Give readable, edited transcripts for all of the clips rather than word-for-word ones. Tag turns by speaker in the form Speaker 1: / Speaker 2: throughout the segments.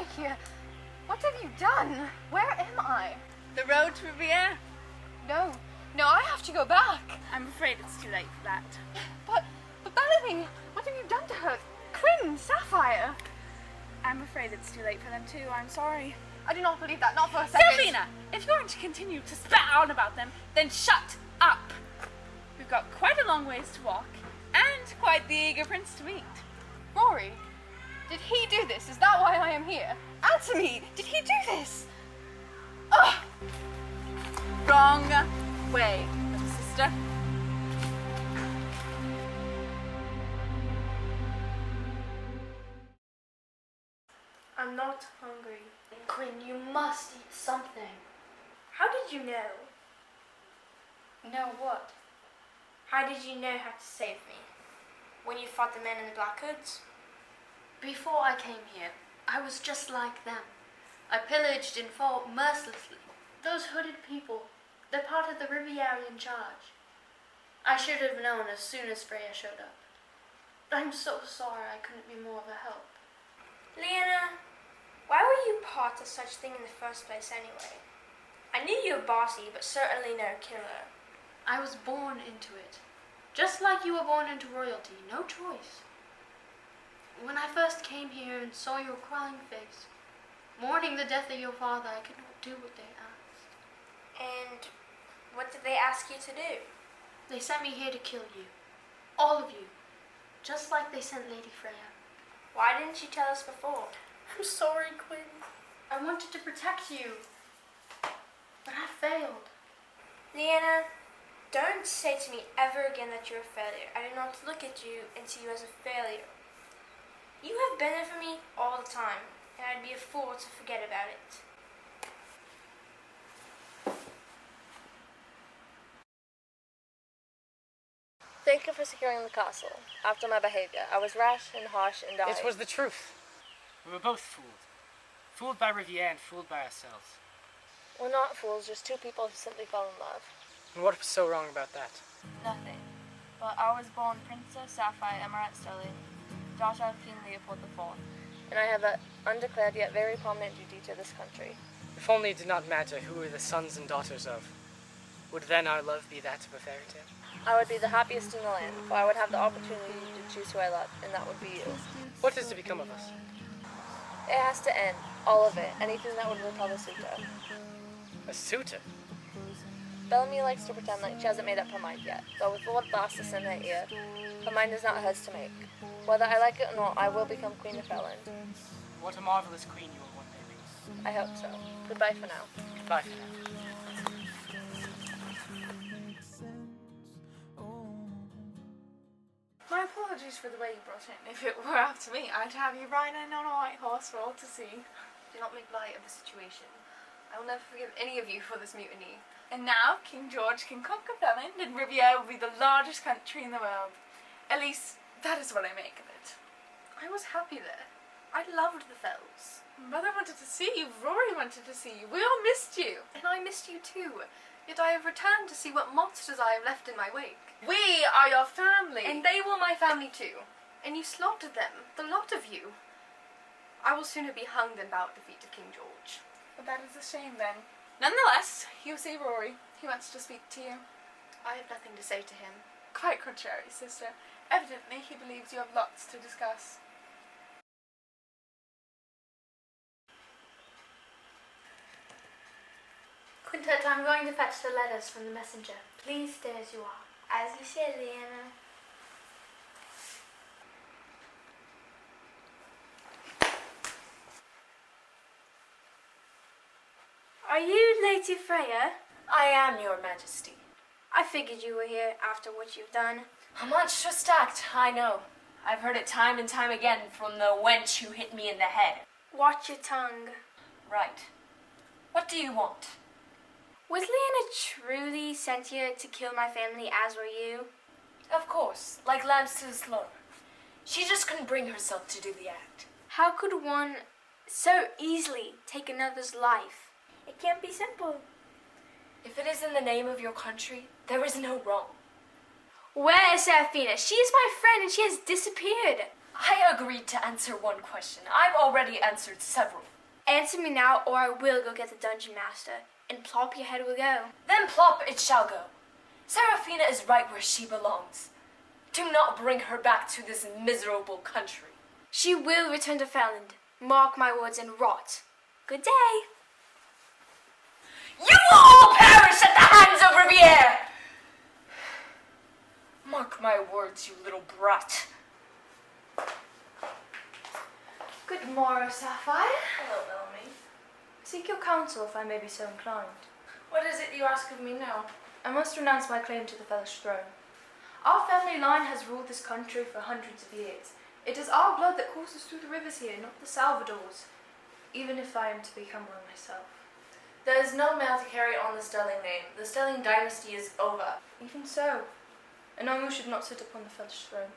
Speaker 1: I here? What have you done? Where am I?
Speaker 2: The road to Riviera?
Speaker 1: No, I have to go back.
Speaker 2: I'm afraid it's too late for that.
Speaker 1: But Bellamy, what have you done to her? Quinn, Sapphire.
Speaker 2: I'm afraid it's too late for them too. I'm sorry.
Speaker 1: I do not believe that, not for a second.
Speaker 2: Saraphina, if you're going to continue to spat on about them, then shut up. We've got quite a long ways to walk, and quite the eager prince to meet.
Speaker 1: Rory, did he do this? Is that why I am here? Answer me, did he do this? Ugh!
Speaker 2: Wrong way, little sister.
Speaker 3: I'm not hungry.
Speaker 4: Quinn, you must eat something.
Speaker 3: How did you know?
Speaker 4: Know what?
Speaker 3: How did you know how to save me? When you fought the men in the black hoods?
Speaker 4: Before I came here, I was just like them. I pillaged and fought mercilessly. Those hooded people, they're part of the Rivierian charge. I should have known as soon as Freya showed up. I'm so sorry I couldn't be more of a help.
Speaker 3: Leana, why were you part of such thing in the first place anyway? I knew you were bossy, but certainly no killer.
Speaker 4: I was born into it. Just like you were born into royalty, no choice. When I first came here and saw your crying face, mourning the death of your father, I could not do what they asked.
Speaker 3: And what did they ask you to do?
Speaker 4: They sent me here to kill you. All of you. Just like they sent Lady Freya.
Speaker 3: Why didn't you tell us before?
Speaker 4: I'm sorry, Quinn. I wanted to protect you. But I failed.
Speaker 3: Leana, don't say to me ever again that you're a failure. I do not look at you and see you as a failure. You have been there for me all the time, and I'd be a fool to forget about it.
Speaker 5: Thank you for securing the castle. After my behavior, I was rash and harsh and
Speaker 6: It was the truth. We were both fooled. Fooled by Riviera and fooled by ourselves.
Speaker 5: We're not fools, just two people who simply fell in love.
Speaker 6: And what was so wrong about that?
Speaker 5: Nothing. But I was born Princess Sapphire Emerald Sterling, daughter of King Leopold IV, and I have an undeclared yet very prominent duty to this country.
Speaker 6: If only it did not matter who we were the sons and daughters of. Would then our love be that of a fairy tale?
Speaker 5: I would be the happiest in the land, for I would have the opportunity to choose who I love, and that would be you.
Speaker 6: What is to become of us?
Speaker 5: It has to end, all of it, anything that would repel the suitor.
Speaker 6: A suitor?
Speaker 5: Bellamy likes to pretend like she hasn't made up her mind yet, but with what blasts in her ear, her mind is not hers to make. Whether I like it or not, I will become Queen of Felland.
Speaker 6: What a marvelous queen you will one day be.
Speaker 5: I hope so. Goodbye for now.
Speaker 6: Goodbye for now.
Speaker 2: My apologies for the way you brought in. If it were up to me, I'd have you riding on a white horse for all to see.
Speaker 1: Do not make light of the situation. I will never forgive any of you for this mutiny.
Speaker 2: And now King George can conquer Felland, and Riviera will be the largest country in the world. At least, that is what I make of it.
Speaker 1: I was happy there. I loved the Fells.
Speaker 2: Mother wanted to see you, Rory wanted to see you, we all missed you.
Speaker 1: And I missed you too. Yet I have returned to see what monsters I have left in my wake.
Speaker 2: We are your family.
Speaker 1: And they were my family too. And you slaughtered them, the lot of you. I will sooner be hung than bow at the feet of King George.
Speaker 2: But that is a shame then. Nonetheless, you see Rory. He wants to speak to you.
Speaker 1: I have nothing to say to him.
Speaker 2: Quite contrary, sister. Evidently, he believes you have lots to discuss.
Speaker 4: Quintet, I'm going to fetch the letters from the messenger. Please stay as you are.
Speaker 3: As you said, Leana. Are you Lady Freya?
Speaker 7: I am, Your Majesty.
Speaker 3: I figured you were here after what you've done.
Speaker 7: A monstrous act, I know. I've heard it time and time again from the wench who hit me in the head.
Speaker 3: Watch your tongue.
Speaker 7: Right. What do you want?
Speaker 3: Was Leana truly sent here to kill my family, as were you?
Speaker 7: Of course, like lambs to the slaughter. She just couldn't bring herself to do the act.
Speaker 3: How could one so easily take another's life? It can't be simple.
Speaker 7: If it is in the name of your country, there is no wrong.
Speaker 3: Where is Saraphina? She is my friend and she has disappeared.
Speaker 7: I agreed to answer one question. I've already answered several.
Speaker 3: Answer me now, or I will go get the dungeon master, and plop your head will go.
Speaker 7: Then plop it shall go. Saraphina is right where she belongs. Do not bring her back to this miserable country.
Speaker 3: She will return to Felland. Mark my words and rot. Good day.
Speaker 7: You will all perish at the hands of Riviere! Mark my words, you little brat.
Speaker 8: Good morrow, Sapphire.
Speaker 5: Hello, Bellamy.
Speaker 8: Seek your counsel if I may be so inclined.
Speaker 5: What is it you ask of me now?
Speaker 8: I must renounce my claim to the Fellish throne. Our family line has ruled this country for hundreds of years. It is our blood that courses through the rivers here, not the Salvador's, even if I am to become one myself.
Speaker 5: There is no male to carry on the Sterling name. The Sterling dynasty is over.
Speaker 8: Even so, an Omu should not sit upon the Fellish throne.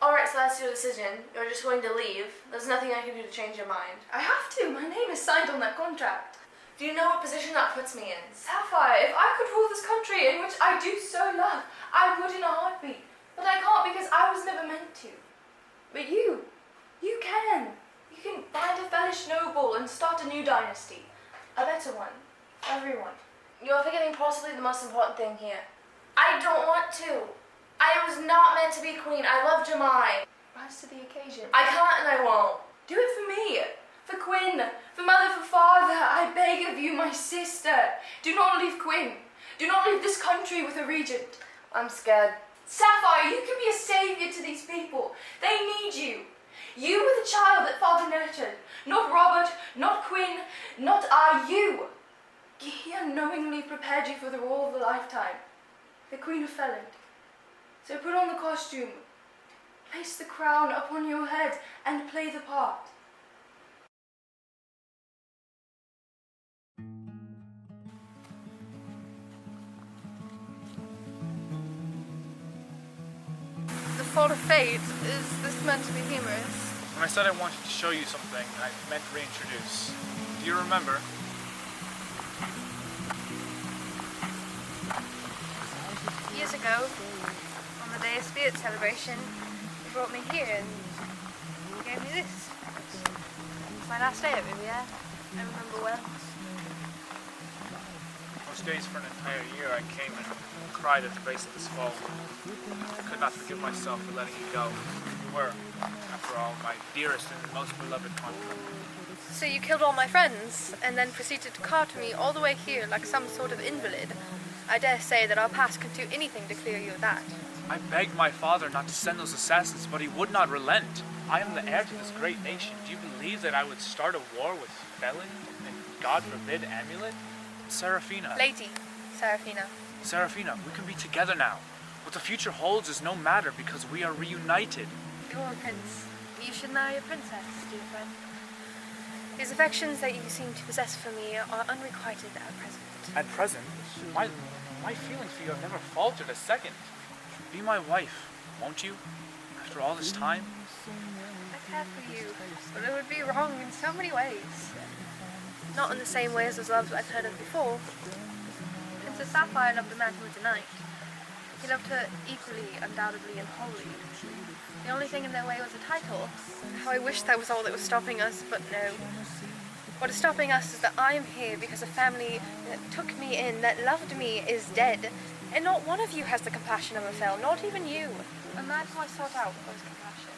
Speaker 5: Alright, so that's your decision. You're just going to leave. There's nothing I can do to change your mind.
Speaker 8: I have to. My name is signed on that contract.
Speaker 5: Do you know what position that puts me in?
Speaker 8: Sapphire, if I could rule this country, in which I do so love, I would in a heartbeat. But I can't because I was never meant to. But you can. You can find a Fellish noble and start a new dynasty. A better one. For everyone.
Speaker 5: You're forgetting possibly the most important thing here. I don't want to. I was not meant to be queen. I love Jimmi.
Speaker 8: Rise to the occasion.
Speaker 5: I can't and I won't.
Speaker 8: Do it for me. For Quinn. For mother, for father. I beg of you, my sister. Do not leave Quinn. Do not leave this country with a regent.
Speaker 5: I'm scared.
Speaker 8: Sapphire, you can be a saviour to these people. They need you. You were the child that father nurtured. Not Robert, not Quinn, not I, you. He unknowingly prepared you for the role of a lifetime. The Queen of Felland. So put on the costume, place the crown upon your head, and play the part.
Speaker 1: The fault of fate. Is this meant to be humorous?
Speaker 9: When I said I wanted to show you something, I meant reintroduce. Do you remember?
Speaker 1: Years ago, on the day of Spirit celebration, you brought me here and you gave me this. It's my last day at Riviere. I remember well.
Speaker 9: Most days for an entire year I came and cried at the base of this fall. I could not forgive myself for letting you go. You were, after all, my dearest and most beloved confidant.
Speaker 1: So you killed all my friends, and then proceeded to cart me all the way here like some sort of invalid. I dare say that our past can do anything to clear you of that.
Speaker 9: I begged my father not to send those assassins, but he would not relent. I am the heir to this great nation. Do you believe that I would start a war with Felon and, God forbid, Amulet? Saraphina.
Speaker 1: Lady, Saraphina.
Speaker 9: Saraphina, we can be together now. What the future holds is no matter because we are reunited.
Speaker 1: Come on, Prince. You should marry a princess, dear friend. These affections that you seem to possess for me are unrequited at present.
Speaker 9: At present, my feelings for you have never faltered a second. Be my wife, won't you? After all this time?
Speaker 1: I care for you, but it would be wrong in so many ways. Not in the same ways as loves I've heard of before. Princess Sapphire loved a man who would deny it. He loved her equally, undoubtedly, and wholly. The only thing in their way was a title. How I wish that was all that was stopping us, but no. What is stopping us is that I am here because a family that took me in, that loved me, is dead. And not one of you has the compassion of a fell, not even you. A man who I sought out was compassion.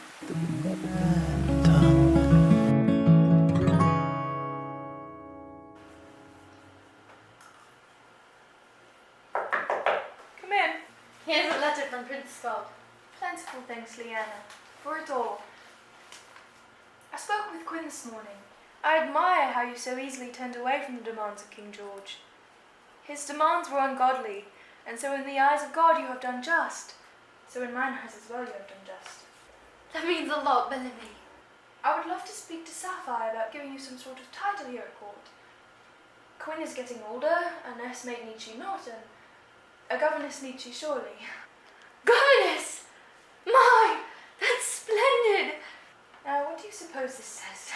Speaker 8: Come in.
Speaker 4: Here's a letter from Prince Scott.
Speaker 8: Plentiful thanks, Leana, for it all. I spoke with Quinn this morning. I admire how you so easily turned away from the demands of King George. His demands were ungodly, and so in the eyes of God you have done just. So in mine eyes as well you have done just.
Speaker 4: That means a lot, Bellamy.
Speaker 8: I would love to speak to Sapphire about giving you some sort of title here at court. Quinn is getting older, a nursemaid needs she not, and a governess needs she surely. Governess! My! That's splendid! Now, what do you suppose this says?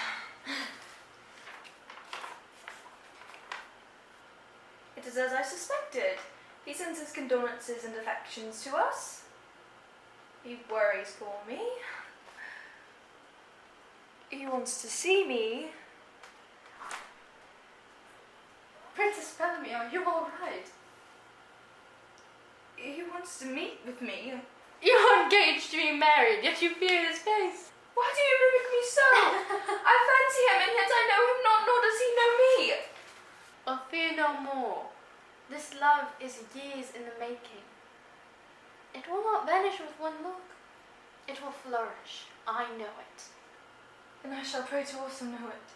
Speaker 8: It is as I suspected. He sends his condolences and affections to us. He worries for me. He wants to see me.
Speaker 2: Princess Bellamy, are you alright?
Speaker 8: He wants to meet with me.
Speaker 2: You're engaged to be married, yet you fear his face.
Speaker 8: Why do you mimic me so? I fancy him, and yet I know him not, nor does he know me.
Speaker 4: Well, fear no more. This love is years in the making. It will not vanish with one look. It will flourish. I know it.
Speaker 8: And I shall pray to also know it.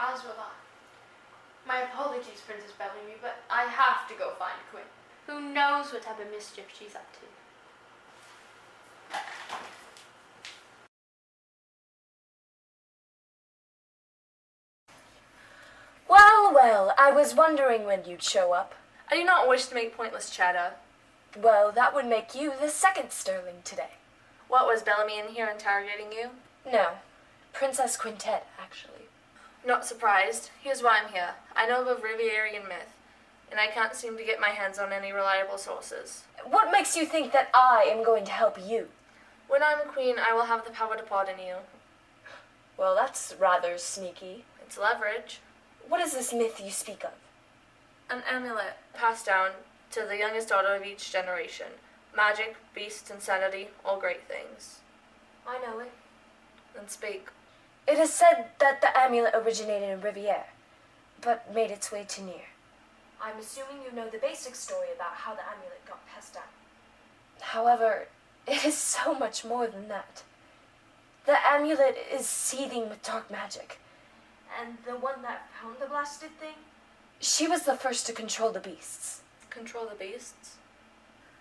Speaker 4: As will I. My apologies, Princess Bellamy, but I have to go find Quinn. Who knows what type of mischief she's up to.
Speaker 7: Well, well, I was wondering when you'd show up.
Speaker 5: I do not wish to make pointless chatter.
Speaker 7: Well, that would make you the second Sterling today.
Speaker 5: What, was Bellamy in here interrogating you?
Speaker 7: No, Princess Quintet, actually.
Speaker 5: Not surprised. Here's why I'm here. I know of a Rivierian myth, and I can't seem to get my hands on any reliable sources.
Speaker 7: What makes you think that I am going to help you?
Speaker 5: When I'm queen, I will have the power to pardon you.
Speaker 7: Well, that's rather sneaky.
Speaker 5: It's leverage.
Speaker 7: What is this myth you speak of?
Speaker 5: An amulet passed down to the youngest daughter of each generation. Magic, beasts, insanity, all great things.
Speaker 7: I know it.
Speaker 5: Then speak.
Speaker 7: It is said that the amulet originated in Riviere, but made its way to Nier. I'm assuming you know the basic story about how the amulet got passed down. However, it is so much more than that. The amulet is seething with dark magic. And the one that found the blasted thing? She was the first to control the beasts.
Speaker 5: Control the beasts?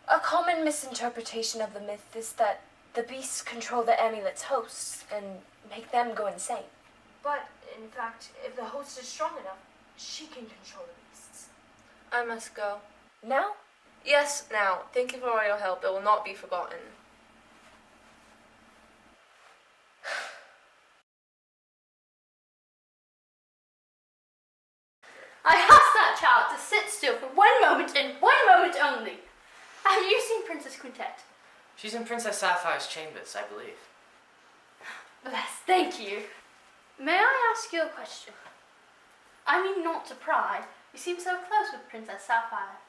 Speaker 7: A common misinterpretation of the myth is that the beasts control the amulet's hosts and make them go insane. But, in fact, if the host is strong enough, she can control the beasts.
Speaker 5: I must go.
Speaker 7: Now?
Speaker 5: Yes, now. Thank you for all your help. It will not be forgotten.
Speaker 4: I asked that child to sit still for 1 moment and 1 moment only. Have you seen Princess Quintet?
Speaker 6: She's in Princess Sapphire's chambers, I believe.
Speaker 4: Bless, thank you. May I ask you a question? I mean, not to pry. You seem so close with Princess Sapphire.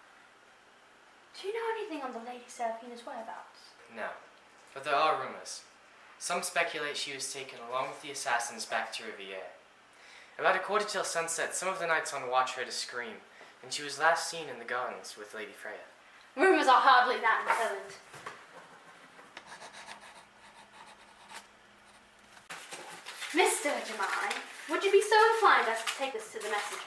Speaker 4: Do you know anything on the Lady Saraphina's whereabouts?
Speaker 6: No, but there are rumors. Some speculate she was taken along with the assassins back to Riviere. About a quarter till sunset, some of the knights on watch heard a scream, and she was last seen in the gardens with Lady Freya.
Speaker 4: Rumors are hardly that intelligent. Mr. Jimmi, would you be so inclined as to take this to the messenger?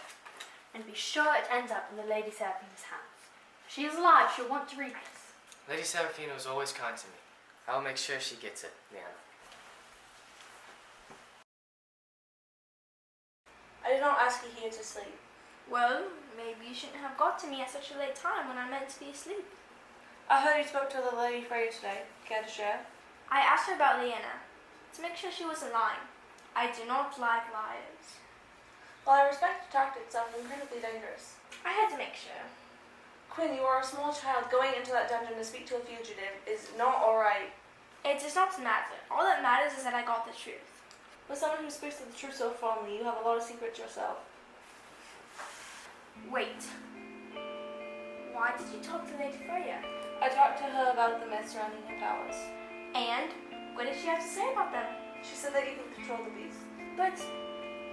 Speaker 4: And be sure it ends up in the Lady Seraphina's hands. If she is alive, she'll want to read this.
Speaker 6: Lady Saraphina was always kind to me. I will make sure she gets it, Leana.
Speaker 3: I did not ask you here to sleep. Well, maybe you shouldn't have got to me at such a late time when I meant to be asleep.
Speaker 8: I heard you spoke to the Lady Freya today. Care to share?
Speaker 3: I asked her about Leana, to make sure she wasn't lying. I do not like liars.
Speaker 8: While I respect your tactics, sounds incredibly dangerous.
Speaker 3: I had to make sure.
Speaker 8: Quinn, you are a small child. Going into that dungeon to speak to a fugitive is not alright.
Speaker 3: It does not matter. All that matters is that I got the truth.
Speaker 8: For someone who speaks the truth so fondly, you have a lot of secrets yourself.
Speaker 3: Wait. Why did you talk to Lady Freya?
Speaker 8: I talked to her about the myths surrounding her powers.
Speaker 3: And what did she have to say about them?
Speaker 8: She said that you can control the beast.
Speaker 3: But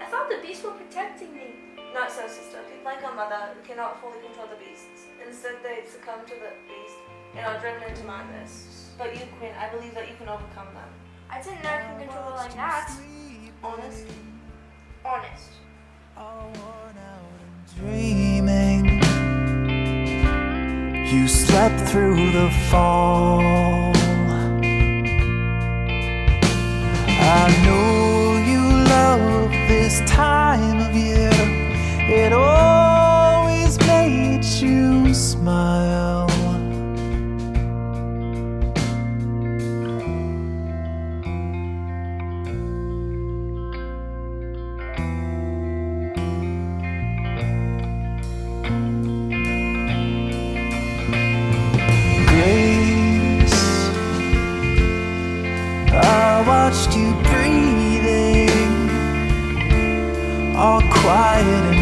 Speaker 3: I thought the beasts were protecting me.
Speaker 8: Not so, sister. People like our mother cannot fully control the beasts. Instead, they succumb to the beast and are driven into madness. But you, Quinn, I believe that you can overcome them.
Speaker 3: I didn't know I could control it like that.
Speaker 8: Honest?
Speaker 3: Honest.
Speaker 10: Dreaming, you slept through the fall. I know you love this time of year. It always made you smile. Grace, I watched you breathing quiet and